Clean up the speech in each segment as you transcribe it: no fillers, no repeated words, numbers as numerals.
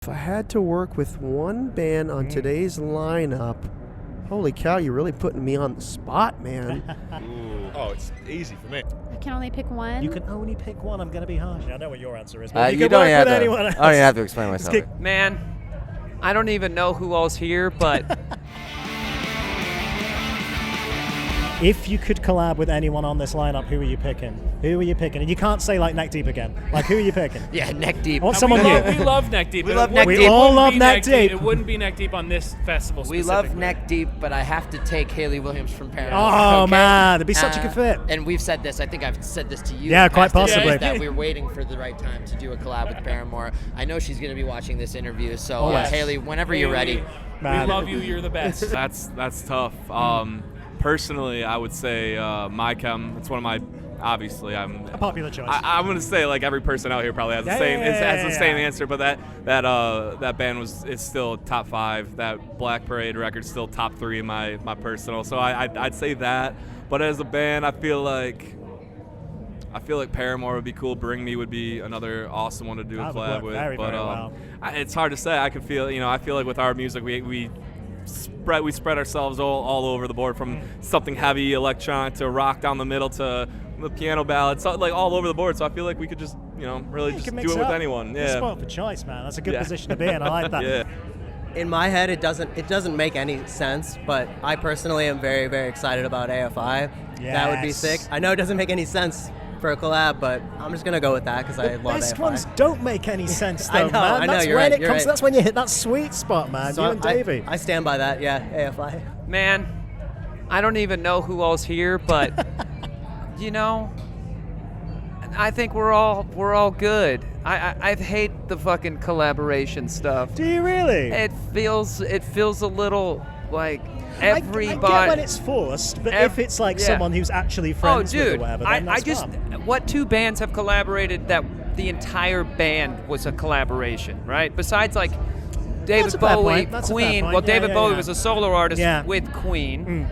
If I had to work with one band on today's lineup, holy cow, you're really putting me on the spot, man. Oh, it's easy for me. I can only pick one. You can only pick one. I'm going to be harsh. I know what your answer is. You But you don't can work have with to. anyone else. I don't even have to explain myself. Man, I don't even know who all's here, but If you could collab with anyone on this lineup, who are you picking? Who are you picking? And you can't say like Neck Deep again. Like, who are you picking? Yeah, Neck Deep. I want someone we new. love Neck Deep. We but love it Neck wouldn't- Deep. We all it wouldn't love be Neck Deep. It wouldn't be Neck Deep on this festival We love specifically. Neck Deep, but I have to take Haley Williams from Paramore. Oh, okay? man. That'd be such a good fit. And we've said this. I think I've said this to you. Yeah, in quite past possibly. interviews, That we're waiting for the right time to do a collab with Paramore. I know she's going to be watching this interview. So, Always. Haley, whenever you're ready. Man. We love you. You're the best. That's tough. Personally, I would say My Chem. It's one of my. Obviously, I'm A popular choice. I'm gonna say like every person out here probably has the same answer, but that band is still top 5. That Black Parade record's still top 3 in my personal. So I'd say that. But as a band, I feel like Paramore would be cool. Bring Me would be another awesome one to do a That would collab work with. very, But very well. it's hard to say. I feel like with our music, we spread ourselves all over the board, from something heavy electronic to rock down the middle to the piano ballad, so like all over the board. So I feel like we could just really You just can do mix it with up. anyone. It's Yeah. spot for choice, man. That's a good Yeah. position to be in. I like that. Yeah. In my head, it doesn't make any sense, but I personally am very, very excited about AFI. That would be Yes. sick. I know it doesn't make any sense for a collab, but I'm just gonna go with that because I love Best AFI. ones don't make any sense, though, I know, man. I know, That's you're when right, it you're comes. right. That's when you hit that sweet spot, man. So you and Davey. I stand by that. Yeah, AFI. man, I don't even know who all's here, but I think we're all good. I hate the fucking collaboration stuff. Do you really? It feels a little like everybody. I get when it's forced, but if it's like yeah. someone who's actually friends with or dude, whatever, then that's fun. what 2 bands have collaborated that the entire band was a collaboration, right? Besides like David That's a fair Bowie, point. That's a fair Queen. point. Well, Yeah, David yeah, Bowie yeah. was a solo artist Yeah. with Queen.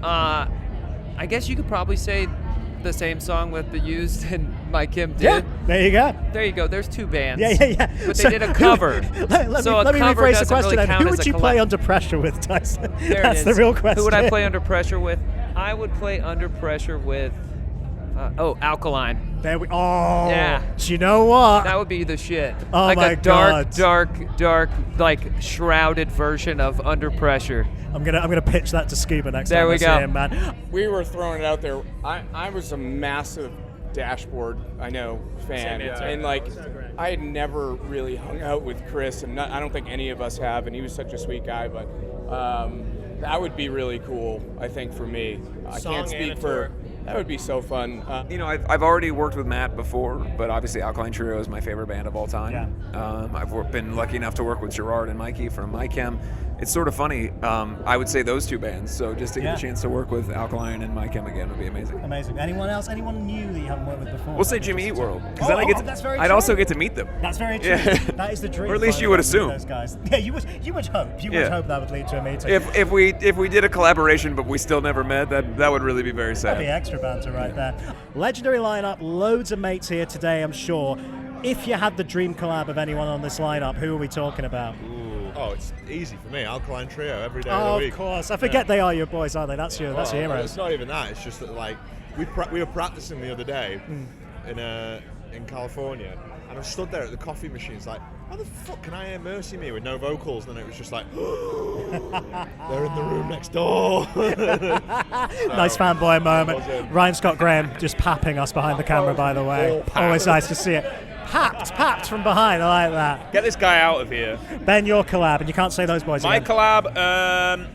I guess you could probably say the same song with The Used and My Kim did. Yeah, there you go. There you go. There's 2 bands. Yeah. But So they did a cover. let me cover rephrase the doesn't question really then. count Who as would a you play collab. under pressure with, Tyson? There it That's is. the real question. Who would I play under pressure with? I would play under pressure with, Alkaline. There we. Oh. Yeah. Do you know what? That would be the shit. Oh like my a dark, God. dark, like shrouded version of Under Pressure. I'm gonna pitch that to Scuba next There time we I see go. him, man. We were throwing it out there. I was a massive Dashboard, fan, and like I had never really hung out with Chris, and I don't think any of us have, and he was such a sweet guy. But that would be really cool, I think, for me. I can't speak for. That would be so fun. I've already worked with Matt before, but obviously Alkaline Trio is my favorite band of all time. I've been lucky enough to work with Gerard and Mikey from My Chem. It's sort of funny. I would say those 2 bands. So just to get a chance to work with Alkaline and My Chem again would be amazing. Amazing. Anyone else? Anyone new that you haven't worked with before? We'll say Jimmy Eat World, because Oh, then I get that's very I'd true. also get to meet them. That's very true. Yeah. That is the dream. Or at least finally you would working with assume. Those guys. Yeah, you would hope. You would Yeah. hope that would lead to a meeting. If we did a collaboration but we still never met, that would really be very sad. That'd be extra banter right there. Legendary lineup, loads of mates here today, I'm sure. If you had the dream collab of anyone on this lineup, who are we talking about? Oh, it's easy for me. Alkaline Trio every day of the Oh, week. of course. I forget they are your boys, aren't they? That's your It's heroes. not even that. It's just that like we were practicing the other day in California, and I stood there at the coffee machines like, how the fuck can I hear Mercy Me with no vocals? And then it was just like, they're in the room next door. Nice fanboy moment. Ryan Scott Graham just papping us behind the camera, by the way. Always nice to see it. Papped from behind. I like that. Get this guy out of here. Ben, your collab, and you can't say those boys My again. collab,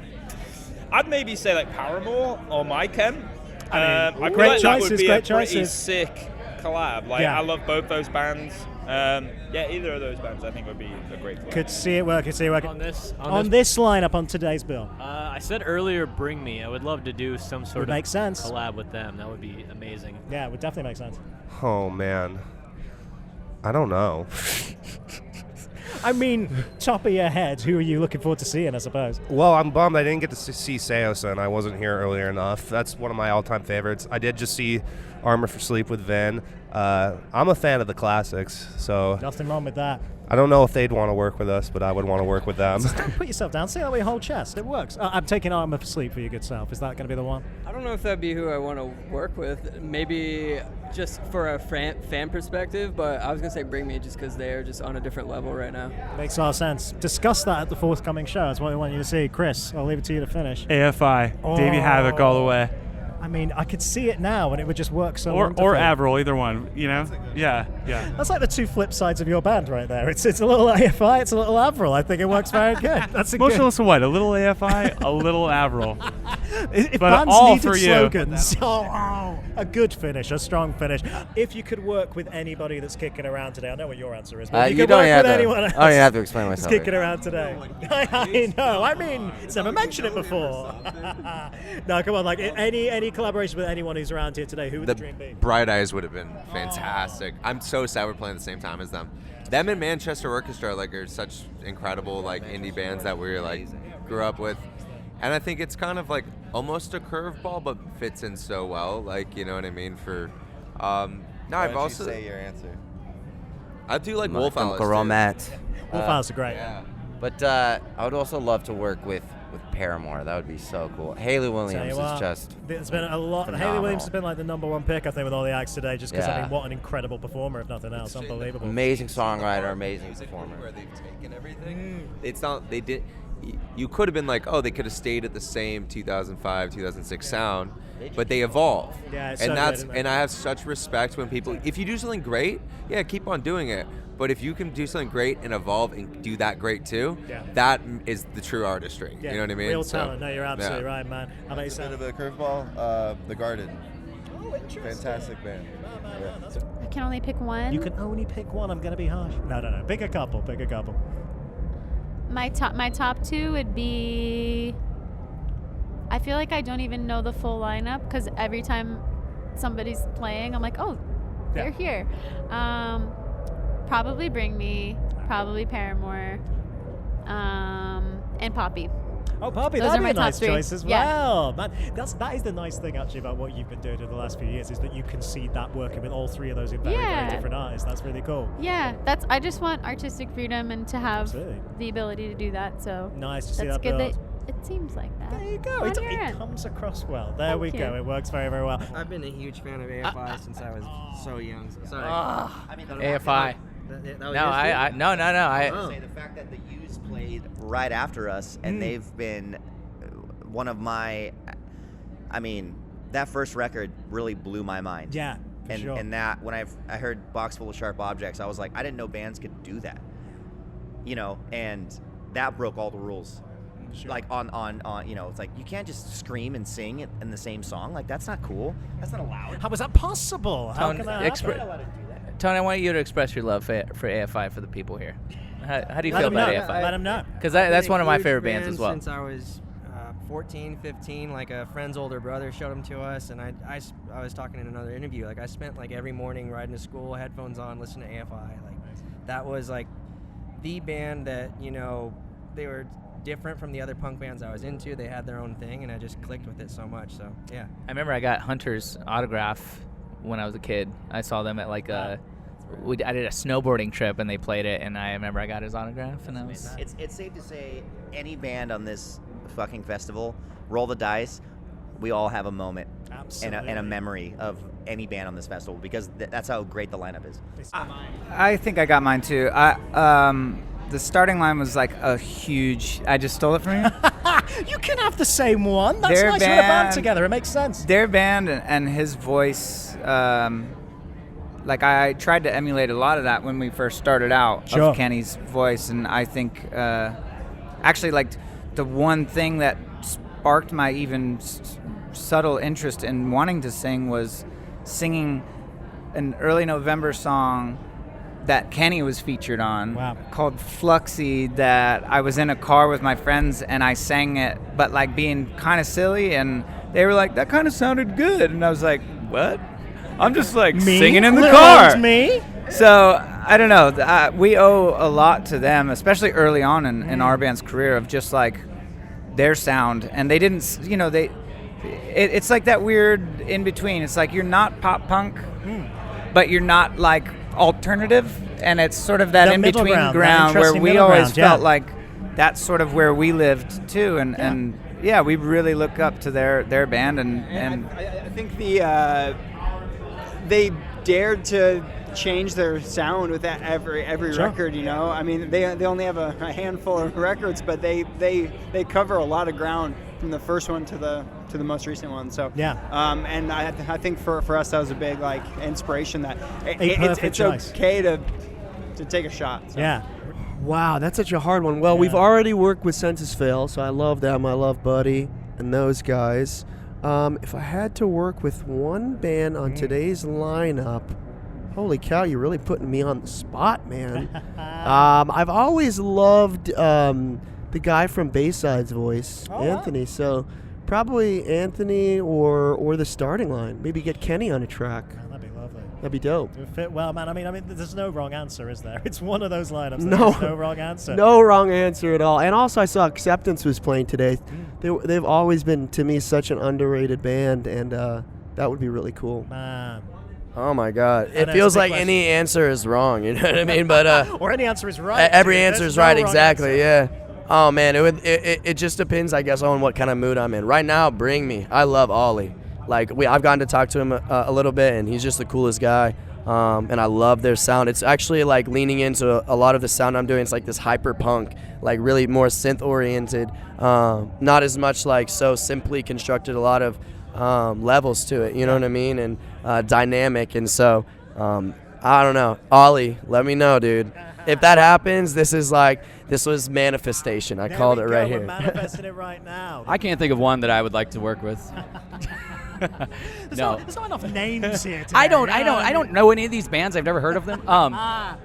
I'd maybe say like Paramore or My Chem. I feel great like that choices, would be great a pretty choices. sick collab. Like I love both those bands. Either of those bands I think would be a great collab. Could see it work. On this lineup on today's bill. I said earlier, Bring Me. I would love to do some sort Would of make sense. collab with them. That would be amazing. Yeah, it would definitely make sense. Oh, man. I don't know. I mean, top of your head, who are you looking forward to seeing, I suppose? Well, I'm bummed I didn't get to see Seosin. I wasn't here earlier enough. That's one of my all-time favorites. I did just see Armor for Sleep with Vin. I'm a fan of the classics, so Nothing wrong with that. I don't know if they'd want to work with us, but I would want to work with them. Just don't put yourself down. Say that with your whole chest. It works. I'm taking Armour for Sleep for your good self. Is that going to be the one? I don't know if that'd be who I want to work with. Maybe just for a fan perspective, but I was going to say Bring Me just because they're just on a different level right now. Makes a lot of sense. Discuss that at the forthcoming show. That's what I want you to see. Chris, I'll leave it to you to finish. AFI. Davey Havoc all the way. I mean, I could see it now, and it would just work so Or wonderfully. Avril, either one, you know? Yeah. That's like the two flip sides of your band right there. It's a little AFI, it's a little Avril. I think it works very good. That's a Motionless In White, a little AFI, a little Avril. If but bands all needed for slogans, a good finish, a strong finish. If you could work with anybody that's kicking around today, I know what your answer is, but if you could work with anyone else I don't have to explain that's myself. kicking around today. I know. I mean, it's never mentioned it before. No, come on. Like any collaboration with anyone who's around here today, who would the dream be? Bright Eyes would have been fantastic. I'm so sad we're playing at the same time as them. Them and Manchester Orchestra are such incredible indie bands that we grew up with. And I think it's kind of almost a curveball, but fits in so well. You know what I mean? I've also say your answer. I do like My Wolf Alice. Chemical Romance. Wolf Alice are great. Yeah. But I would also love to work with Paramore. That would be so cool. Haley Williams is just There's been a lot. phenomenal. Haley Williams has been the #1 pick, I think, with all the acts today, just because I Yeah. mean, what an incredible performer, if nothing else. Unbelievable. Amazing songwriter, amazing performer. Where they've taken everything. It's not. They did. You could have been they could have stayed at the same 2005, 2006 sound, but they evolve. Yeah, it's and so that's good, and I have such respect when people. If you do something great, yeah, keep on doing it. But if you can do something great and evolve and do that great too, that is the true artistry. Yeah, you know what I mean? Real talent. No, you're absolutely yeah. right, man. How about you, Sam? A bit of a curveball. The Garden. Oh, interesting. Fantastic band. I can only pick one. You can only pick one. I'm going to be harsh. No. Pick a couple. My top two would be. I feel like I don't even know the full lineup because every time somebody's playing, I'm like, oh, they're here. Probably Bring Me, probably Paramore, and Poppy. Oh, Poppy, Those that'd are be a my nice top three. choice as Yeah. well. Man, that is the nice thing actually about what you've been doing in the last few years is that you can see that working with all three of those very, very different artists. That's really cool. Yeah, I just want artistic freedom and to have the ability to do that. So nice to see that's that good. build. It seems like that. There you go. It comes across well. There Thank we you. go. It works very, very well. I've been a huge fan of AFI since I was so young. Sorry. AFI. No. Say the fact that the Used played right after us, and they've been one of my. I mean, that first record really blew my mind. Yeah, for sure. And that when I heard Box Full of Sharp Objects, I was like, I didn't know bands could do that. You know, and that broke all the rules. Sure. Like on it's like you can't just scream and sing in the same song. Like that's not cool. That's not allowed. How is that possible? How can that happen? Tony, I want you to express your love for AFI for the people here. How do you feel about AFI? Let them know. Because that's one of my favorite bands as well. Since I was 14, 15, a friend's older brother showed them to us, and I was talking in another interview. I spent every morning riding to school, headphones on, listening to AFI. That was the band that they were different from the other punk bands I was into. They had their own thing, and I just clicked with it so much. So yeah. I remember I got Hunter's autograph when I was a kid. I saw them at I did a snowboarding trip and they played it, and I remember I got his autograph, and that was. It's safe to say any band on this fucking festival, roll the dice, we all have a moment and a memory of any band on this festival because that's how great the lineup is. I think I got mine too. The starting line was a huge. I just stole it from you. You can have the same one. That's Their nice. We're a band together. It makes sense. Their band and his voice. I tried to emulate a lot of that when we first started out of Kenny's voice, and I think actually the one thing that sparked my even subtle interest in wanting to sing was singing an early November song that Kenny was featured on called Fluxy, that I was in a car with my friends and I sang it, but being kind of silly, and they were like, that kind of sounded good, and I was like, what? I'm just singing in the car. Me? So I don't know. We owe a lot to them, especially early on in our band's career, of just their sound, and they didn't, it's that weird in between. It's you're not pop punk, but you're not like alternative, and it's sort of that The in middle between ground, where interesting we middle always ground, felt yeah. like that's sort of where we lived too, and yeah, we really look up to their band, and I think they dared to change their sound with that every Sure. record. You know, I mean, they only have a handful of records, but they cover a lot of ground from the first one to the most recent one. So yeah, and I think for us that was a big like inspiration that it's choice. okay to take a shot. So. Yeah. Wow, that's such a hard one. Well, we've already worked with Census Fail, so I love them. I love Buddy and those guys. If I had to work with one band on today's lineup, holy cow, you're really putting me on the spot, man. I've always loved the guy from Bayside's voice, Anthony. So probably Anthony or the starting line. Maybe get Kenny on a track. That'd be lovely. That'd be dope. It would fit well, man. I mean, there's no wrong answer, is there? It's one of those lineups. No, There's no wrong answer. No wrong answer at all. And also, I saw Acceptance was playing today. They've always been, to me, such an underrated band, and that would be really cool. Man. Oh my God! I It know, feels it's a big like question. any answer is wrong. You know what I mean? But or any answer is right. every dude. answer There's is no right. wrong Exactly. answer. Yeah. Oh man, it just depends, I guess, on what kind of mood I'm in. Right now, bring me. I love Ollie. Like I've gotten to talk to him a little bit, and he's just the coolest guy. And I love their sound. It's actually like leaning into a lot of the sound I'm doing. It's like this hyper punk, like really more synth oriented. Not as much like so simply constructed. A lot of levels to it. You know what I mean? And dynamic. And so I don't know. Ollie, let me know, dude. If that happens, this was manifestation. I called it right We're here. manifesting it right now. I can't think of one that I would like to work with. There's No. not enough names here. Today, I don't you know what I don't know any of these bands. I've never heard of them.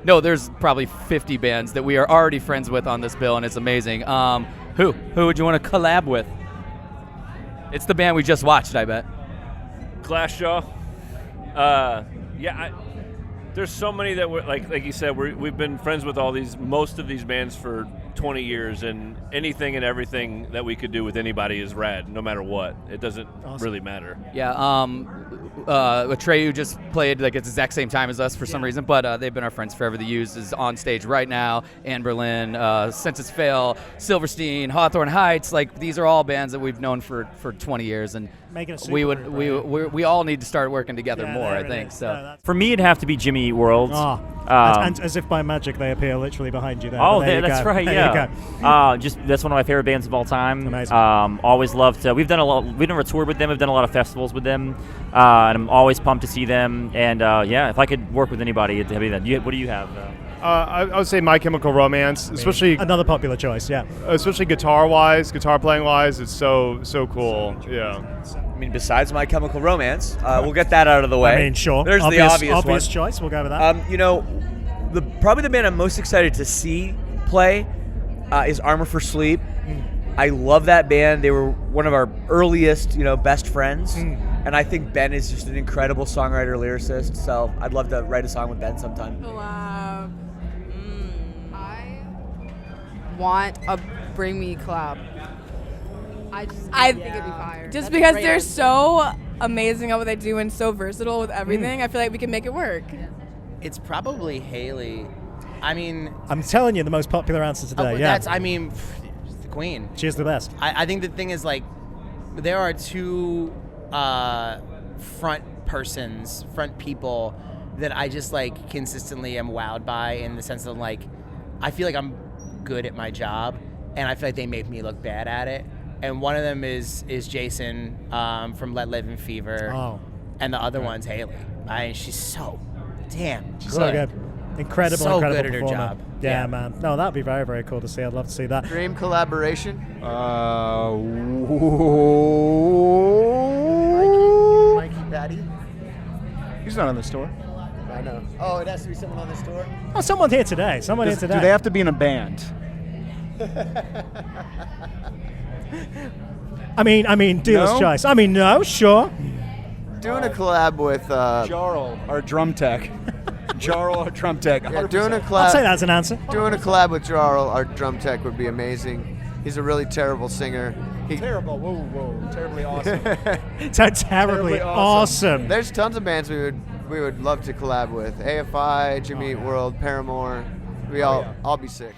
No, there's probably 50 bands that we are already friends with on this bill, and it's amazing. Who would you want to collab with? It's the band we just watched, I bet. Glassjaw. There's so many that we're like you said, we've been friends with most of these bands for 20 years, and anything and everything that we could do with anybody is rad, no matter what. It doesn't really matter. Yeah, Atreyu just played like at the exact same time as us for some reason, but they've been our friends forever. The Used is on stage right now. Anne Berlin, Census Fail, Silverstein, Hawthorne Heights. Like these are all bands that we've known for 20 years, and Making a we super would we all need to start working together more. I think so. For me, it'd have to be Jimmy Eat World. and as if by magic, they appear literally behind you there. Oh, But there you that's go. right. There Yeah. you go. That's one of my favorite bands of all time. Amazing. Always loved. We've done a lot. We've never toured with them. We've done a lot of festivals with them, and I'm always pumped to see them. And yeah, if I could work with anybody, it'd be them. What do you have? I would say My Chemical Romance, especially another popular choice. Yeah, especially guitar playing wise, it's so cool. Yeah. I mean, besides My Chemical Romance, we'll get that out of the way. I mean, sure. There's the obvious one. choice. We'll go with that. You know, probably the band I'm most excited to see play is Armor for Sleep. I love that band. They were one of our earliest, best friends. And I think Ben is just an incredible songwriter, lyricist. So I'd love to write a song with Ben sometime. Collab. I want a Bring Me collab. I think it'd be fire. Just That's because great. they're so amazing at what they do and so versatile with everything, I feel like we can make it work. It's probably Haley. I mean, I'm telling you, the most popular answer today. Yeah, that's. I mean, she's the queen. She's the best. I think the thing is like, there are two front people that I just like consistently am wowed by, in the sense of like, I feel like I'm good at my job, and I feel like they make me look bad at it. And one of them is Jason from Let Live in Fever, and the other one's Haley. She's so damn good. So good. Incredible So incredible good at her performer. job. Yeah, man. No, that'd be very, very cool to see. I'd love to see that. Dream collaboration? Mikey Patty? He's not on the store. I know. Oh, it has to be someone on the store? Oh, someone here today. Someone here today. Do they have to be in a band? I mean, dealer's No? choice. I mean, no, sure. Doing a collab with... Jarl, our drum tech. Jarl, our drum tech. Yeah, doing a 100%. collab... I'll say that's an answer. Doing a collab with Jarl, our drum tech, would be amazing. He's a really terrible singer. Terrible. Whoa. Terribly awesome. So terribly awesome. There's tons of bands we we would love to collab with. AFI, Jimmy Eat World, Paramore. All be sick.